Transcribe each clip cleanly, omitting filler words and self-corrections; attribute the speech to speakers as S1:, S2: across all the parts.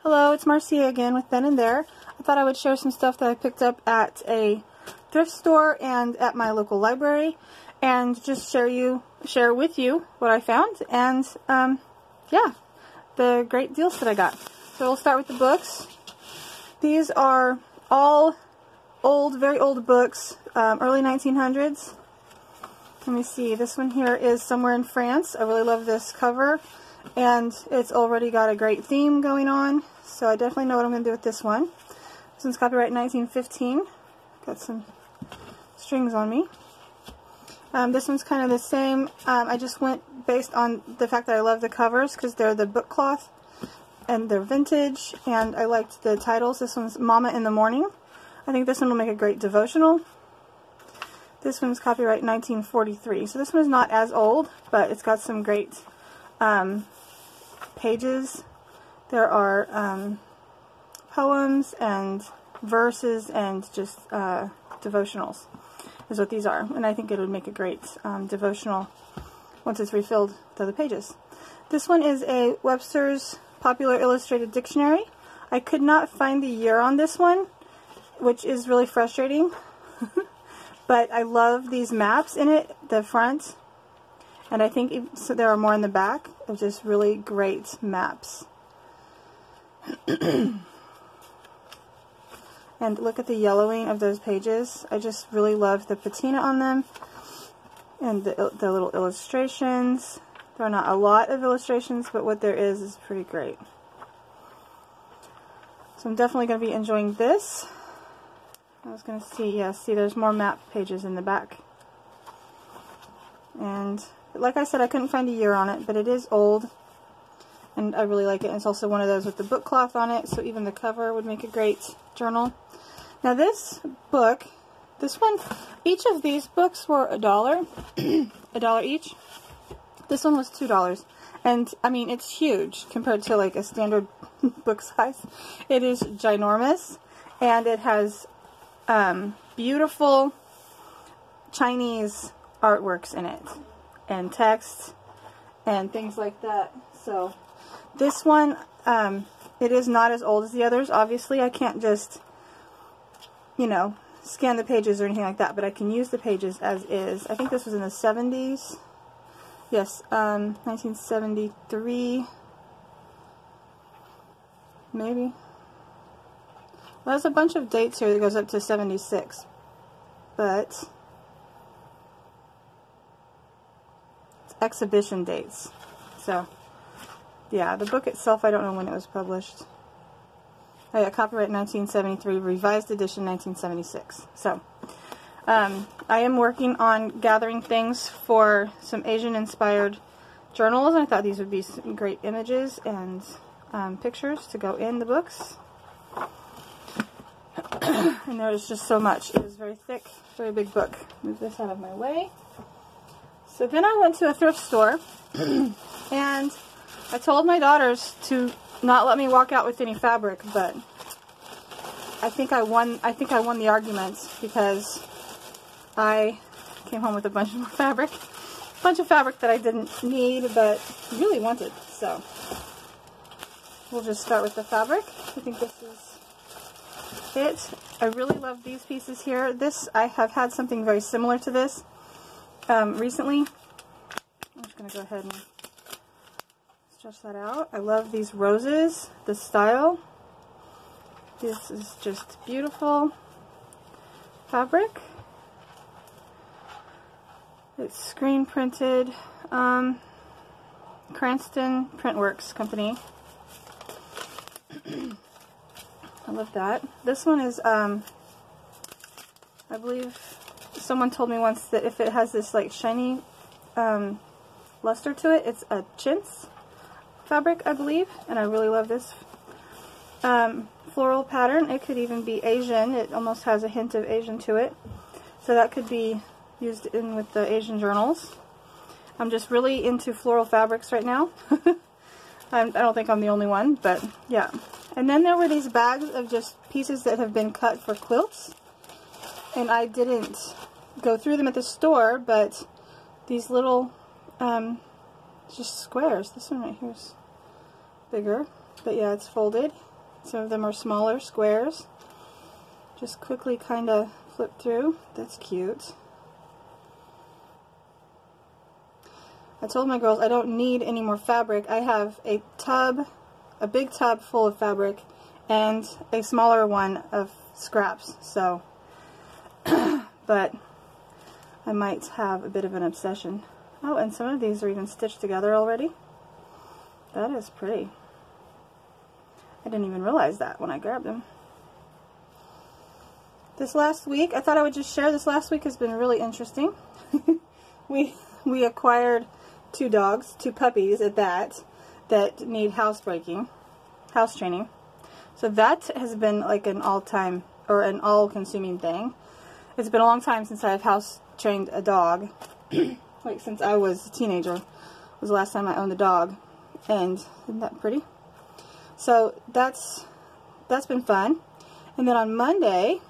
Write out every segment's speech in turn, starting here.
S1: Hello, it's Marcia again with Then and There. I thought I would share some stuff that I picked up at a thrift store and at my local library, and just share with you what I found and yeah, the great deals that I got. So we'll start with the books. These are all old, very old books, early 1900s. Let me see, this one here is Somewhere in France. I really love this cover, and it's already got a great theme going on, so I definitely know what I'm going to do with this one. This one's copyright 1915. Got some strings on me. This one's kind of the same. I just went based on the fact that I love the covers because they're the book cloth and they're vintage, and I liked the titles. This one's Mama in the Morning. I think this one will make a great devotional. This one's copyright 1943. So this one is not as old, but it's got some great pages. There are poems and verses and just devotionals is what these are. And I think it would make a great devotional once it's refilled with other pages. This one is a Webster's Popular Illustrated Dictionary. I could not find the year on this one, which is really frustrating. But I love these maps in it, the front, and I think so there are more in the back of just really great maps. And look at the yellowing of those pages. I just really love the patina on them and the little illustrations. There are not a lot of illustrations, but what there is pretty great. So I'm definitely going to be enjoying this. I was going to see, yeah, see there's more map pages in the back. And like I said, I couldn't find a year on it, but it is old. And I really like it. And it's also one of those with the book cloth on it, so even the cover would make a great journal. Now this book, this one, each of these books were $1, $1 each. This one was $2. And I mean, it's huge compared to like a standard book size. It is ginormous, and it has beautiful Chinese artworks in it, and text, and things like that. So this one, it is not as old as the others. Obviously, I can't just, you know, scan the pages or anything like that, but I can use the pages as is. I think this was in the 70s. Yes, 1973, maybe. Well, there's a bunch of dates here that goes up to 76, but it's exhibition dates. So, yeah, the book itself, I don't know when it was published. Oh yeah, copyright 1973, revised edition 1976. So, I am working on gathering things for some Asian-inspired journals, and I thought these would be some great images and pictures to go in the books. And there's just so much. It is very thick, very big book. Move this out of my way. So then I went to a thrift store, and I told my daughters to not let me walk out with any fabric, but I think I won the argument, because I came home with a bunch of fabric. A bunch of fabric that I didn't need, but really wanted. So we'll just start with the fabric. I think this is it. I really love these pieces here. This, I have had something very similar to this recently. I'm just going to go ahead and stretch that out. I love these roses, the style. This is just beautiful fabric. It's screen printed, Cranston Printworks Company. I love that. This one is, I believe someone told me once that if it has this like shiny luster to it, it's a chintz fabric, I believe, and I really love this floral pattern. It could even be Asian. It almost has a hint of Asian to it, so that could be used in with the Asian journals. I'm just really into floral fabrics right now. I don't think I'm the only one, but yeah. And then there were these bags of just pieces that have been cut for quilts, and I didn't go through them at the store, but these little just squares. This one right here is bigger, but yeah, it's folded. Some of them are smaller squares. Just quickly kind of flip through. That's cute. I told my girls I don't need any more fabric. I have a tub, a big tub full of fabric, and a smaller one of scraps. So, but I might have a bit of an obsession. Oh, and some of these are even stitched together already. That is pretty. I didn't even realize that when I grabbed them. This last week, I thought I would just share, this last week has been really interesting. we acquired 2 dogs, 2 puppies at that need house training. So that has been like an all-time, or an all-consuming thing. It's been a long time since I've house trained a dog. Like since I was a teenager was the last time I owned a dog. And isn't that pretty? So that's been fun. And then on Monday,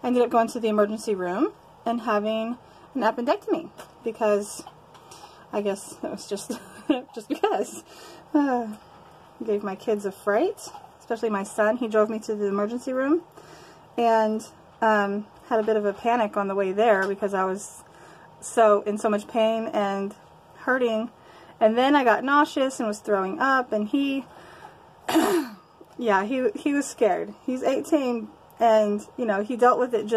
S1: I ended up going to the emergency room and having an appendectomy because I guess it was just because. Gave my kids a fright, especially my son. He drove me to the emergency room and had a bit of a panic on the way there because I was in so much pain and hurting. And then I got nauseous and was throwing up, and he yeah, he was scared. He's 18, and you know, he dealt with it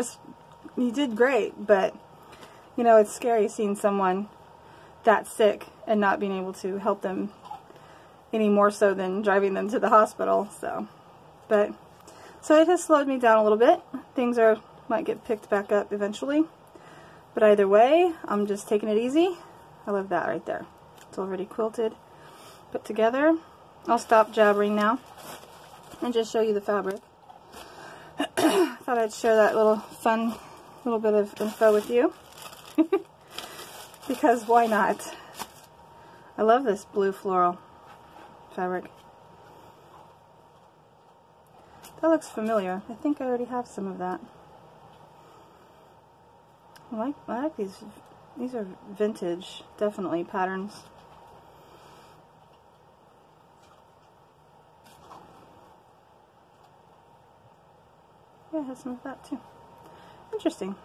S1: he did great, but you know, it's scary seeing someone that sick and not being able to help them any more so than driving them to the hospital. So it has slowed me down a little bit. Things might get picked back up eventually, but either way, I'm just taking it easy. I love that right there. It's already quilted, put together. I'll stop jabbering now and just show you the fabric. Thought I'd share that fun little bit of info with you. Because why not? I love this blue floral fabric. That looks familiar. I think I already have some of that. I like these. These are vintage, definitely, patterns. Yeah, it has some of that too. Interesting.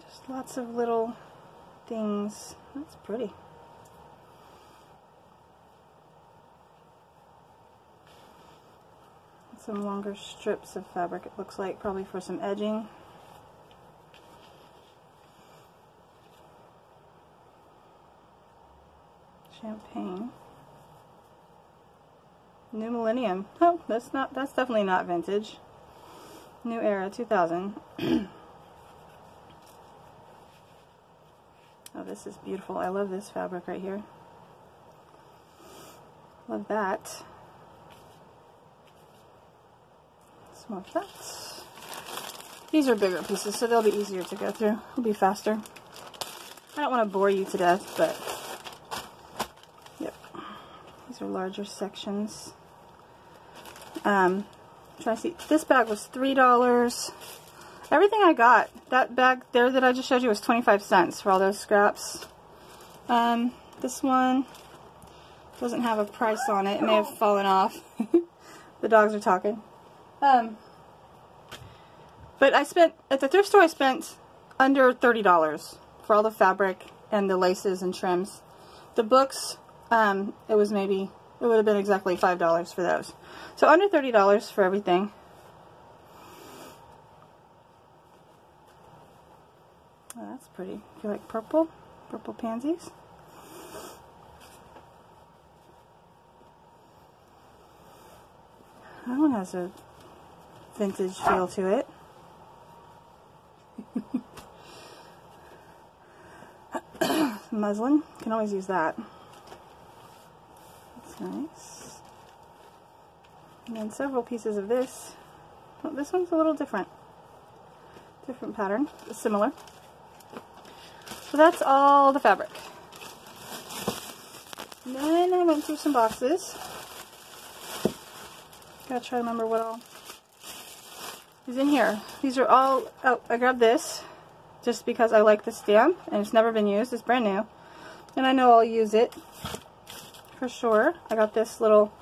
S1: Just lots of little things. That's pretty. Some longer strips of fabric, it looks like, probably for some edging. Champagne. New Millennium. Oh, that's definitely not vintage. New Era 2000. Oh, this is beautiful. I love this fabric right here. Love that. Some of that. These are bigger pieces, so they'll be easier to go through. It'll be faster. I don't want to bore you to death, but yep. These are larger sections. Trying to see. This bag was $3. Everything I got, that bag there that I just showed you was 25 cents for all those scraps. This one doesn't have a price on it. It may have fallen off. The dogs are talking. But I spent, at the thrift store, I spent under $30 for all the fabric and the laces and trims. The books, it would have been exactly $5 for those. So under $30 for everything. Oh, that's pretty. You like purple? Purple pansies? That one has a vintage feel to it. Muslin. You can always use that. That's nice. And then several pieces of this. Well, this one's a little different. Different pattern. Similar. So that's all the fabric. And then I went through some boxes. Gotta try to remember what all is in here. These are all, oh, I grabbed this just because I like the stamp and it's never been used. It's brand new. and I know I'll use it for sure. I got this little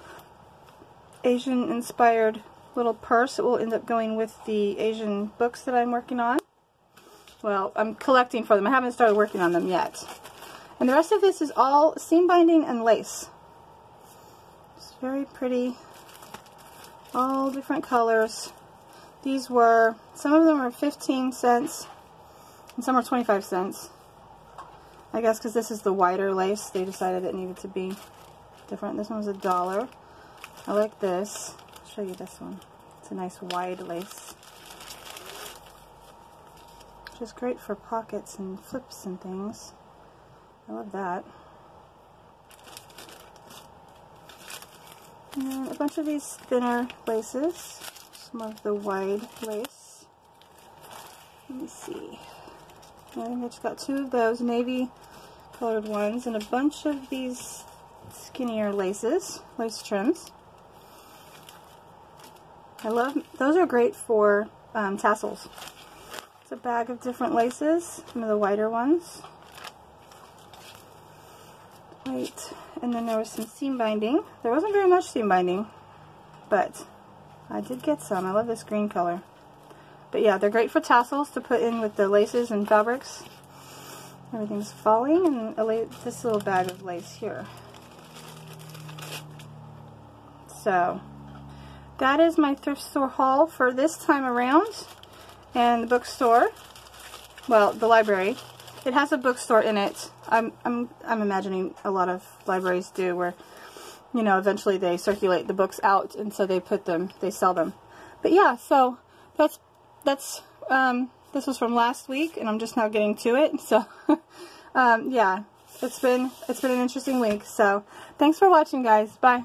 S1: Asian inspired little purse. It will end up going with the Asian books that I'm working on. Well, I'm collecting for them. I haven't started working on them yet. And the rest of this is all seam binding and lace. It's very pretty. All different colors. These were, some of them were 15 cents and some were 25 cents. I guess because this is the wider lace, they decided it needed to be different. This one was $1. I like this. I'll show you this one. It's a nice wide lace. Which is great for pockets and flips and things. I love that. And then a bunch of these thinner laces. Some of the wide lace. Let me see. I think I just got 2 of those navy colored ones and a bunch of these skinnier laces, lace trims. I love, those are great for tassels. It's a bag of different laces, some of the wider ones. Wait, and then there was some seam binding. There wasn't very much seam binding, but I did get some. I love this green color. But yeah, they're great for tassels to put in with the laces and fabrics. Everything's falling, and this little bag of lace here. So, that is my thrift store haul for this time around. And the bookstore, well, the library, it has a bookstore in it. I'm imagining a lot of libraries do, where, you know, eventually they circulate the books out, and so they sell them. But yeah, so this was from last week, and I'm just now getting to it. So yeah, it's been an interesting week. So thanks for watching, guys. Bye.